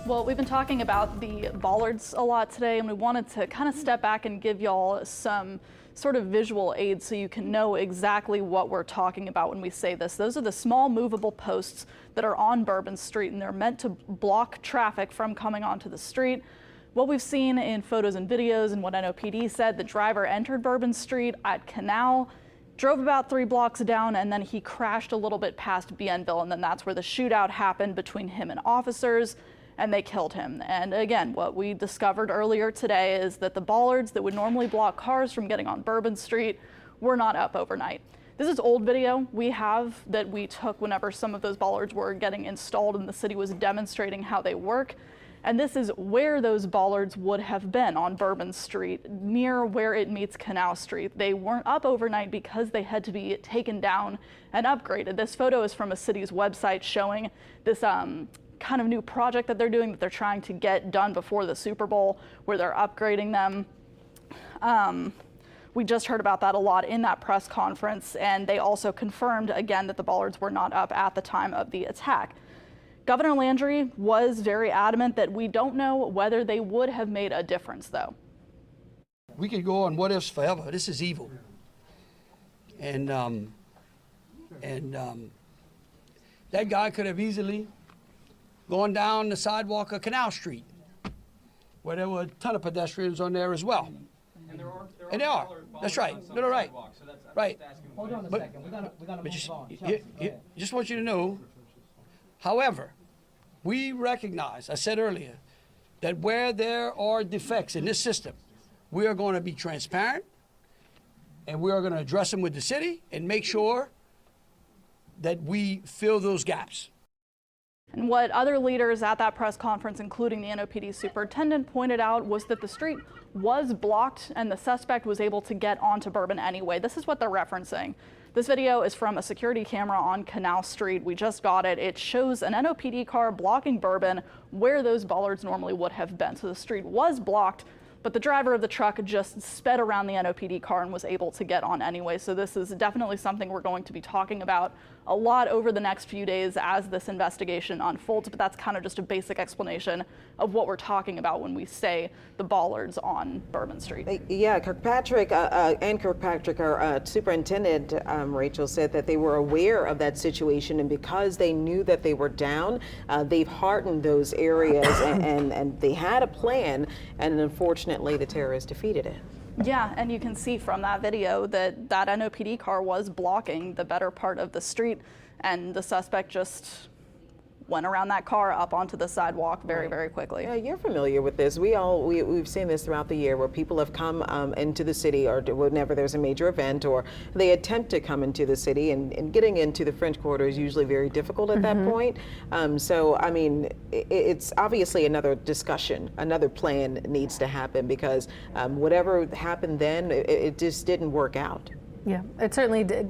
Well, we've been talking about the bollards a lot today, and we wanted to kind of step back and give y'all some sort of visual aid so you can know exactly what we're talking about when we say this. Those are the small movable posts that are on Bourbon Street, and they're meant to block traffic from coming onto the street. What we've seen in photos and videos and what NOPD said, the driver entered Bourbon Street at Canal, drove about 3 blocks down, and then he crashed a little bit past Bienville, and then that's where the shootout happened between him and officers, and they killed him. And again, what we discovered earlier today is that the bollards that would normally block cars from getting on Bourbon Street were not up overnight. This is old video we have that we took whenever some of those bollards were getting installed and the city was demonstrating how they work. And this is where those bollards would have been on Bourbon Street, near where it meets Canal Street. They weren't up overnight because they had to be taken down and upgraded. This photo is from a city's website showing this kind of new project that they're doing, that they're trying to get done before the Super Bowl, where they're upgrading them. We just heard about that a lot in that press conference, and they also confirmed again that the bollards were not up at the time of the attack. Governor Landry was very adamant that we don't know whether they would have made a difference, though. We could go on what ifs forever. This is evil. And that guy could have easily gone down the sidewalk of Canal Street, where there were a ton of pedestrians on there as well. And there are. That's right. No, right. So that's, right. Hold on a second. We gotta move on. Just want you to know, however, we recognize, I said earlier, that where there are defects in this system, we are going to be transparent, and we are going to address them with the city and make sure that we fill those gaps. And what other leaders at that press conference, including the NOPD superintendent, pointed out was that the street was blocked and the suspect was able to get onto Bourbon anyway. This is what they're referencing. This video is from a security camera on Canal Street. We just got it. It shows an NOPD car blocking Bourbon where those bollards normally would have been. So the street was blocked, but the driver of the truck just sped around the NOPD car and was able to get on anyway. So this is definitely something we're going to be talking about a lot over the next few days as this investigation unfolds, but that's kind of just a basic explanation of what we're talking about when we say the bollards on Bourbon Street. Yeah, Kirkpatrick, our superintendent, Rachel, said that they were aware of that situation, and because they knew that they were down, they've hardened those areas and they had a plan, and unfortunately the terrorists defeated it. Yeah, and you can see from that video that that NOPD car was blocking the better part of the street, and the suspect just went around that car up onto the sidewalk very, very quickly. Yeah, you're familiar with this. We've seen this throughout the year where people have come into the city, or whenever there's a major event, or they attempt to come into the city, and getting into the French Quarter is usually very difficult at that point. So, I mean, it's obviously another discussion, another plan needs to happen, because whatever happened then, it just didn't work out. Yeah, it certainly did.